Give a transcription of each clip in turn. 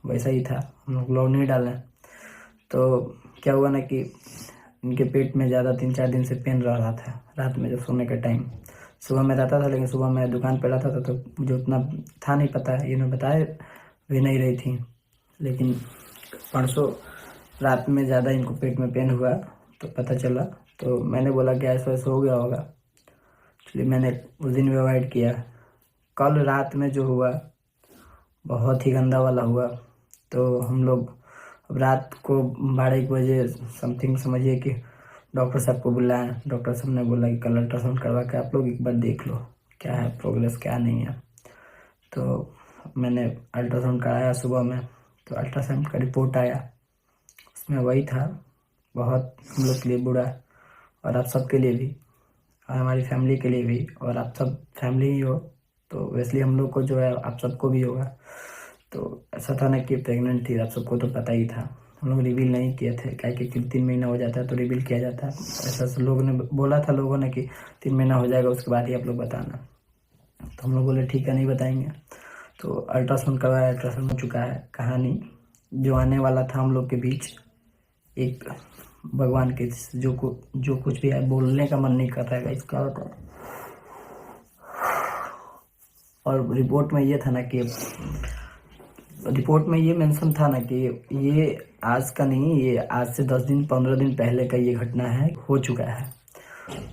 वैसा ही था, हम लोग ब्लॉग नहीं डाले। तो क्या हुआ ना कि इनके पेट में ज़्यादा 3-4 दिन से पेन रह रहा था रात में जब सोने के टाइम। सुबह में रहता था, लेकिन सुबह मैं दुकान पर रहता था तो मुझे उतना था नहीं पता, ये मैं बताए भी नहीं रही थी। लेकिन परसों रात में ज़्यादा इनको पेट में पेन हुआ तो पता चला, तो मैंने बोला गैस वैस हो गया होगा, इसलिए मैंने उस दिन भी अवॉइड किया। कल रात में जो हुआ बहुत ही गंदा वाला हुआ। तो हम लोग अब रात को 12-1 बजे समथिंग समझिए कि डॉक्टर साहब को बुलाएं। डॉक्टर साहब ने बोला कि कल अल्ट्रासाउंड करवा के आप लोग एक बार देख लो क्या है प्रोग्रेस क्या नहीं है। तो मैंने अल्ट्रासाउंड कराया सुबह में, तो अल्ट्रासाउंड का रिपोर्ट आया, उसमें वही था। बहुत हम लोग के लिए बुरा, और आप सबके लिए भी, और हमारी फैमिली के लिए भी, और आप सब फैमिली ही हो तो वैसे हम लोग को जो है आप सबको भी होगा। तो ऐसा था ना कि प्रेग्नेंट थी, आप सबको तो पता ही था। हम लोग रिवील नहीं किए थे, क्या कि 3 महीना हो जाता है तो रिवील किया जाता है। ऐसा लोगों ने बोला था, लोगों ने कि 3 महीना हो जाएगा उसके बाद ही आप लोग बताना। तो हम लोग बोले ठीक है नहीं बताएंगे। तो अल्ट्रासाउंड करवाया, अल्ट्रासाउंड हो चुका है। कहानी जो आने वाला था हम लोग के बीच, एक भगवान के जो कुछ भी है, बोलने का मन नहीं कर रहा है इसका। और रिपोर्ट में ये था ना कि रिपोर्ट में ये मेंशन था ना कि ये आज का नहीं, ये आज से 10 दिन 15 दिन पहले का ये घटना है, हो चुका है।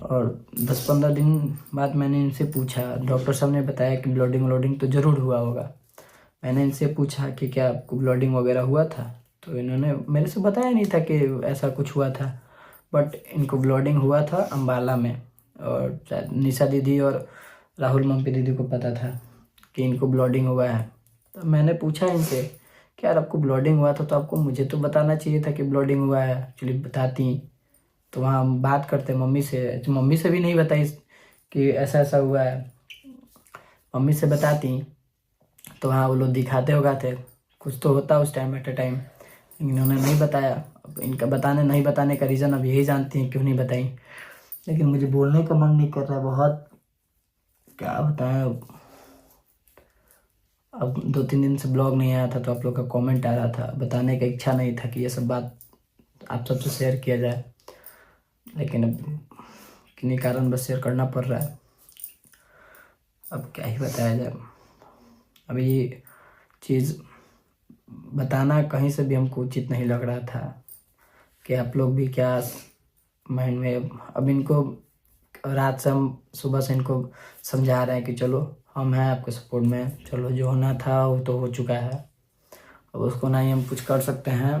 और 10-15 दिन बाद मैंने इनसे पूछा, डॉक्टर साहब ने बताया कि ब्लडिंग तो ज़रूर हुआ होगा। मैंने इनसे पूछा कि क्या आपको ब्लडिंग वगैरह हुआ था, तो इन्होंने मेरे से बताया नहीं था कि ऐसा कुछ हुआ था। बट इनको ब्लडिंग हुआ था अम्बाला में, और शायद निशा दीदी और राहुल मम्पी दीदी को पता था कि इनको ब्लडिंग हुआ है। तो मैंने पूछा इनसे कि यार आपको ब्लडिंग हुआ था तो आपको मुझे तो बताना चाहिए था कि ब्लडिंग हुआ है, एक्चुअली बताती तो वहाँ हम बात करते मम्मी से। मम्मी से भी नहीं बताई कि ऐसा ऐसा हुआ है, मम्मी से बताती तो वहाँ वो लोग दिखाते होगाते, कुछ तो होता उस टाइम एट अ टाइम। इन्होंने नहीं बताया। अब इनका नहीं बताने का रीज़न अब यही जानती हैं क्यों नहीं बताई। लेकिन मुझे बोलने का मन नहीं कर रहा बहुत, क्या बताएं। अब 2-3 दिन से ब्लॉग नहीं आया था तो आप लोग का कमेंट आ रहा था, बताने का इच्छा नहीं था कि ये सब बात आप सबसे शेयर किया जाए, लेकिन अब किन्हीं कारण बस शेयर करना पड़ रहा है। अब क्या ही बताया जाए। अब ये चीज़ बताना कहीं से भी हमको उचित नहीं लग रहा था कि आप लोग भी क्या माइंड में। अब इनको रात से हम सुबह से इनको समझा रहे हैं कि चलो हम हैं आपके सपोर्ट में, चलो जो होना था वो तो हो चुका है, अब उसको ना ही हम कुछ कर सकते हैं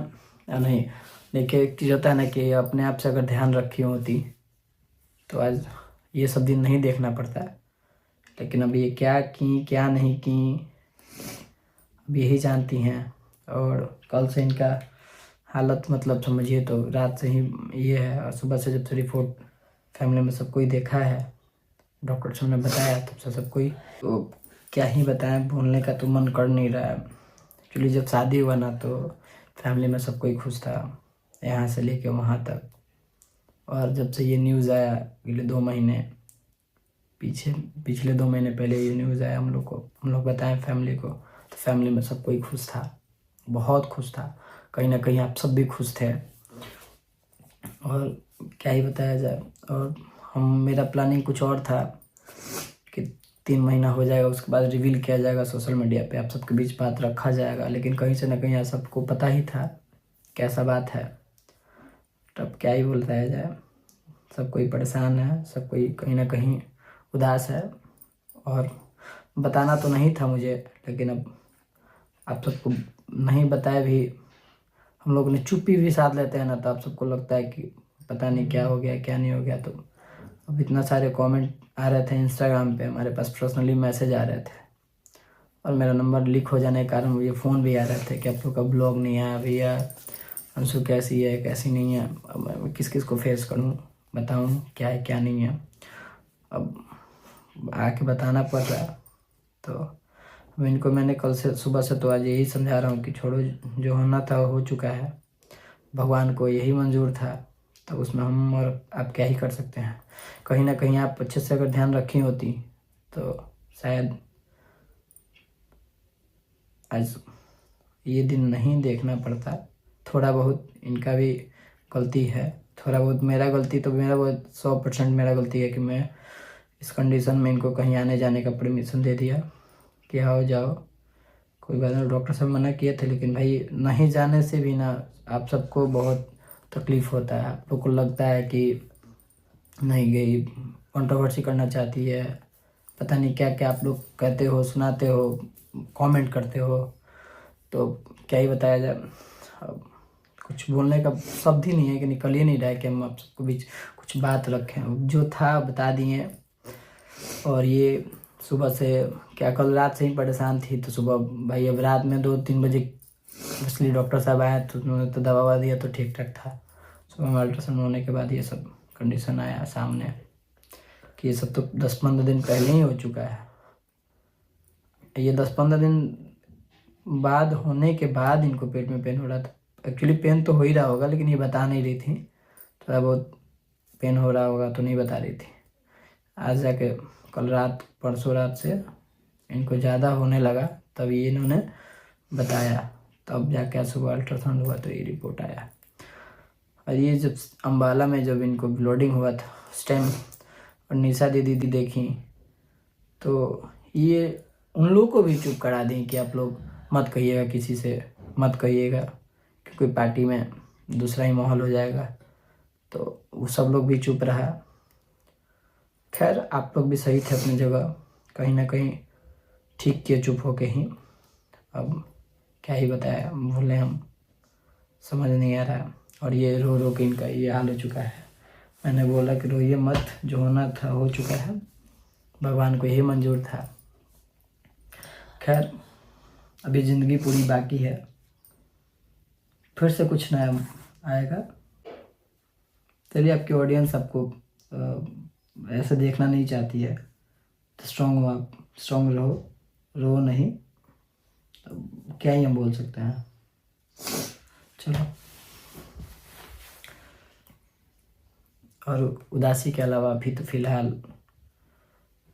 या नहीं। देखिए एक चीज़ होता है ना कि अपने आप से अगर ध्यान रखी होती तो आज ये सब दिन नहीं देखना पड़ता है। लेकिन अब ये क्या की क्या नहीं की अब यही जानती हैं। और कल से इनका हालत मतलब समझिए तो रात से ही ये है, और सुबह से जब से रिपोर्ट फैमिली में सबको ही देखा है, डॉक्टर साहब ने बताया तब से सबको ही, तो क्या ही बताएं, बोलने का तो मन कर नहीं रहा है। एक्चुअली जब शादी हुआ ना तो फैमिली में सब कोई खुश था, यहाँ से लेके वहाँ तक। और जब से ये न्यूज़ आया पिछले 2 महीने पिछले 2 महीने पहले ये न्यूज़ आया हम लोग बताएं फैमिली को, तो फैमिली में सब कोई खुश था, बहुत खुश था। कहीं ना कहीं आप सब भी खुश थे। और क्या ही बताया जाए। और मेरा प्लानिंग कुछ और था कि 3 महीना हो जाएगा उसके बाद रिवील किया जाएगा सोशल मीडिया पे, आप सबके बीच बात रखा जाएगा। लेकिन कहीं से ना कहीं सबको पता ही था कैसा बात है, तब क्या ही बोलता जाए। सब कोई परेशान है, सब कोई कहीं ना कहीं उदास है। और बताना तो नहीं था मुझे, लेकिन अब आप सबको नहीं बताए भी, हम लोग ने चुप्पी भी साध लेते हैं ना, तो आप सबको लगता है कि पता नहीं क्या हो गया क्या नहीं हो गया। तो अब इतना सारे कमेंट आ रहे थे इंस्टाग्राम पे, हमारे पास पर्सनली मैसेज आ रहे थे, और मेरा नंबर लीक हो जाने के कारण मुझे फ़ोन भी आ रहे थे कि आप लोग का ब्लॉग नहीं आया भैया, अंशु कैसी है कैसी नहीं है। अब मैं किस किस को फेस करूं, बताऊं क्या है क्या नहीं है, अब आके बताना पड़ रहा है। तो अब इनको मैंने कल से सुबह से तो आज यही समझा रहा हूँ कि छोड़ो, जो होना था वो हो चुका है, भगवान को यही मंजूर था, तो उसमें हम और आप क्या ही कर सकते हैं। कहीं ना कहीं आप अच्छे से अगर ध्यान रखी होती तो शायद आज ये दिन नहीं देखना पड़ता। थोड़ा बहुत इनका भी गलती है, थोड़ा बहुत मेरा गलती, तो मेरा बहुत 100% मेरा गलती है कि मैं इस कंडीशन में इनको कहीं आने जाने का परमिशन दे दिया कि आओ जाओ कोई बात नहीं। डॉक्टर साहब मना किए थे, लेकिन भाई नहीं जाने से भी ना आप सबको बहुत तकलीफ़ होता है। आप लोग को लगता है कि नहीं गई, कंट्रोवर्सी करना चाहती है, पता नहीं क्या क्या आप लोग कहते हो, सुनाते हो, कमेंट करते हो, तो क्या ही बताया जाए। अब कुछ बोलने का शब्द ही नहीं है कि निकल ही नहीं रहा है कि हम आप सबको बीच कुछ बात रखें। जो था बता दिए। और ये सुबह से क्या, कल रात से ही परेशान थी, तो सुबह भाई अब रात में 2-3 बजे इसलिए डॉक्टर साहब आए तो उन्होंने तो दवा ववा दिया तो ठीक ठाक था। सुबह में अल्ट्रासाउंड होने के बाद ये सब कंडीशन आया सामने कि ये सब तो 10-15 दिन पहले ही हो चुका है। ये 10-15 दिन बाद होने के बाद इनको पेट में पेन हो रहा था। एक्चुअली पेन तो हो ही रहा होगा, लेकिन ये बता नहीं रही थी। थोड़ा बहुत पेन हो रहा होगा तो नहीं बता रही थी। आज जाके कल रात, परसों रात से इनको ज़्यादा होने लगा, तब ये इन्होंने बताया, तब जाके सुबह अल्ट्रासाउंड हुआ तो ये रिपोर्ट आया। और ये जब अम्बाला में जब इनको ब्लीडिंग हुआ था उस टाइम, और निशा दीदी देखी तो ये उन लोगों को भी चुप करा दी कि आप लोग मत कहिएगा, किसी से मत कहिएगा, क्योंकि पार्टी में दूसरा ही माहौल हो जाएगा। तो वो सब लोग भी चुप रहा। खैर आप लोग भी सही थे अपनी जगह, कहीं ना कहीं ठीक किए चुप होके ही। अब क्या ही बताया, भूले हम, समझ नहीं आ रहा। और ये रो रो के इनका ये हाल हो चुका है। मैंने बोला कि रोइए मत, जो होना था हो चुका है, भगवान को यही मंजूर था। खैर अभी ज़िंदगी पूरी बाकी है, फिर से कुछ नया आएगा। चलिए, आपकी ऑडियंस आपको ऐसे देखना नहीं चाहती है तो स्ट्रॉन्ग हो, आप स्ट्रॉन्ग रहो, रो नहीं। तो क्या ही हम बोल सकते हैं। चलो, और उदासी के अलावा अभी तो फ़िलहाल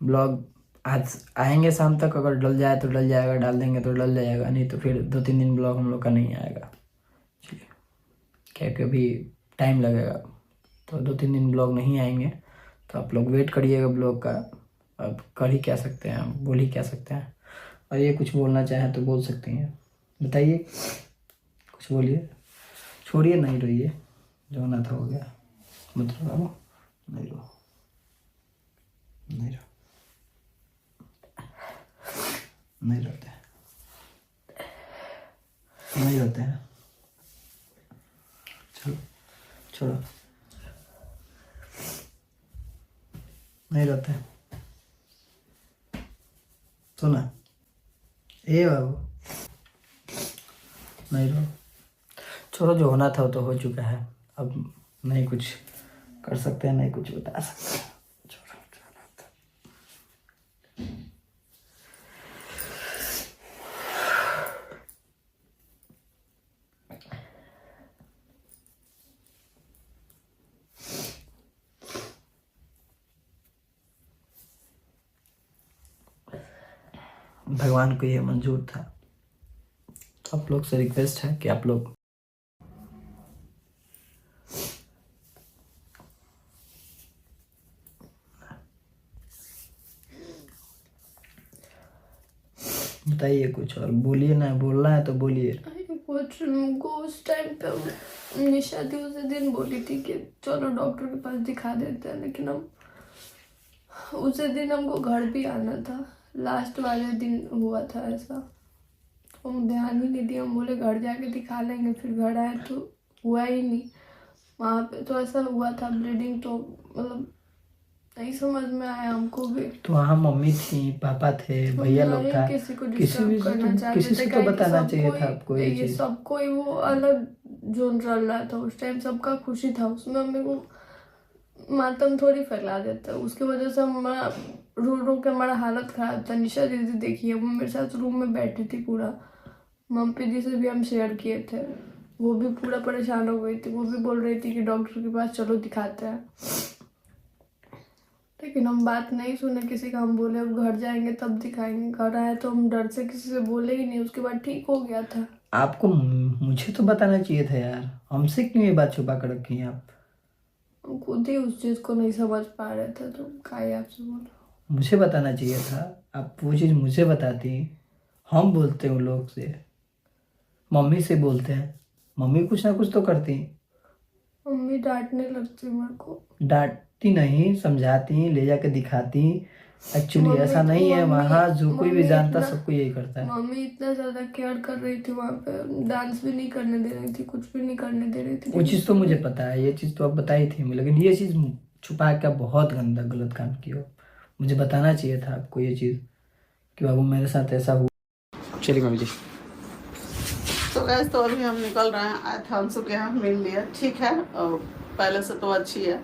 ब्लॉग आज आएंगे शाम तक। अगर डल जाए तो डल जाएगा, डाल देंगे तो डल जाएगा, नहीं तो फिर 2-3 दिन ब्लॉग हम लोग का नहीं आएगा। चलिए, क्या कभी टाइम लगेगा तो 2-3 दिन ब्लॉग नहीं आएंगे, तो आप लोग वेट करिएगा ब्लॉग का। अब कर ही क्या सकते हैं, बोल ही क्या सकते हैं। और ये कुछ बोलना चाहें तो बोल सकती हैं, बताइए, कुछ बोलिए। छोड़िए, नहीं रोइए, जो होना था हो गया, मत रो, नहीं रो, नहीं रो, नहीं रोते हैं, नहीं रोते हैं। चलो छोड़ो, नहीं रोते हैं। सुना, ए बाबू, नहीं रो, छोड़ो, जो होना था वो तो हो चुका है। अब नहीं कुछ कर सकते हैं, नहीं कुछ बता सकते हैं। छोड़ो, जो होना था। भगवान को ये मंजूर था। तो आप लोग से रिक्वेस्ट है कि आप लोग बताइए कुछ, और बोलिए ना, बोलना है तो बोलिए। कुछ हमको उस टाइम पे निशा दी उस दिन बोली थी कि चलो डॉक्टर के पास दिखा देते हैं, लेकिन हम उसी दिन हमको घर भी आना था। लास्ट वाले दिन हुआ था ऐसा, तो हम ध्यान ही नहीं दिया। हम बोले घर जाके दिखा लेंगे, फिर घर आए तो हुआ ही नहीं। वहाँ पे तो ऐसा हुआ था ब्लीडिंग, तो मतलब नहीं समझ में आया हमको भी। तो वहाँ मम्मी थी, पापा थे, भैया लोग था, किसी को किसी भी डिस्टर्ब करना चाहते किसी से थे, तो काहे कि बताना चाहिए सबको था आपको ये चीज़। सबको ही वो अलग जोन चल रहा था उस टाइम, सबका खुशी था उसमें, मेरे को मातम थोड़ी फैला देता। उसकी वजह से हमारा रो रो के हमारा हालत खराब था। निशा दीदी देखिए, वो मेरे साथ रूम में बैठी थी पूरा, मम्मी दी से भी हम शेयर किए थे, वो भी पूरा परेशान हो गई थी। वो भी बोल रही थी कि डॉक्टर के पास चलो दिखाते हैं, लेकिन हम बात नहीं सुने किसी का। हम बोले अब घर जाएंगे तब दिखाएंगे। घर आए तो हम डर से किसी से बोले ही नहीं। उसके बाद ठीक हो गया था। आपको मुझे तो बताना चाहिए था यार, हमसे क्यों ये बात छुपा कर रखी है आप? हम खुद ही उस चीज को नहीं समझ पा रहे थे, तो काय आपसे बोला। मुझे बताना चाहिए था, आप वो चीज़ मुझे बताती। हम बोलते हैं उन लोग से, मम्मी से बोलते हैं, मम्मी कुछ ना कुछ तो करती। मम्मी डांटने लगती मेरे को। डांटती नहीं, समझाती, ले जाके दिखाती। एक्चुअली मम्मी ऐसा नहीं है, मम्मी वहाँ जो कोई भी मम्मी जानता इतना सबको यही करता है। मम्मी इतना ज्यादा केयर कर रही थी वहां पे, डांस भी नहीं करने दे रही थी, कुछ भी नहीं करने दे रही थी। वो चीज़ तो मुझे पता है, ये चीज़ तो आप बताई थी, लेकिन ये चीज़ छुपा के आप बहुत गंदा गलत काम किए हो। मुझे बताना चाहिए था आपको ये चीज़ कि बाबू मेरे साथ ऐसा हुआ। चलिए मम्मी जी। तो गैस तो अभी हम निकल रहे हैं, आए थे अंशु के यहाँ, मिल लिया, ठीक है, और पहले से तो अच्छी है।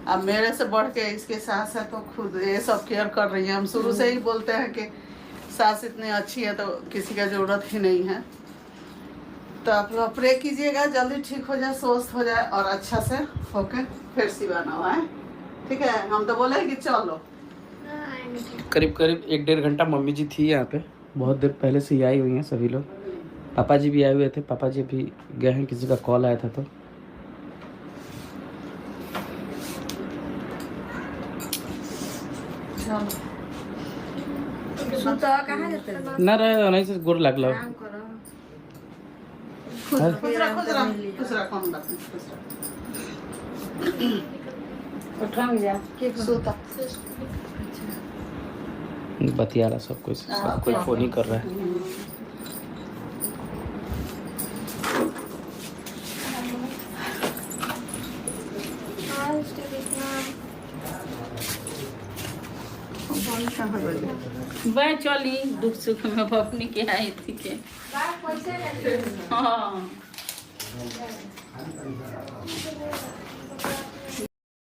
अब मेरे से बढ़ के इसके सास है तो खुद ये सब केयर कर रही है। हम शुरू से ही बोलते हैं कि सास इतनी अच्छी है तो किसी का ज़रूरत ही नहीं है। तो आप लोग प्रे कीजिएगा जल्दी ठीक हो जाए, स्वस्थ हो जाए और अच्छा से होके फिर सिवाना हुआ है, ठीक है। हम तो बोले कि चलो। करीब करीब 1-1.5 घंटा मम्मी जी थी यहाँ पे, बहुत देर पहले से ही आई हुई हैं सभी लोग। पापा जी भी आए हुए थे, पापा जी भी गए हैं, किसी का कॉल आया था तो। ना रहे नहीं से गोर लागल। खुश रहा कौन बात नहीं, खुश रहा। सोता बतिया रहा सब कोई फोन ही कर रहा है। मैं चली दुख सुख में अपनी के आई थी के। हाँ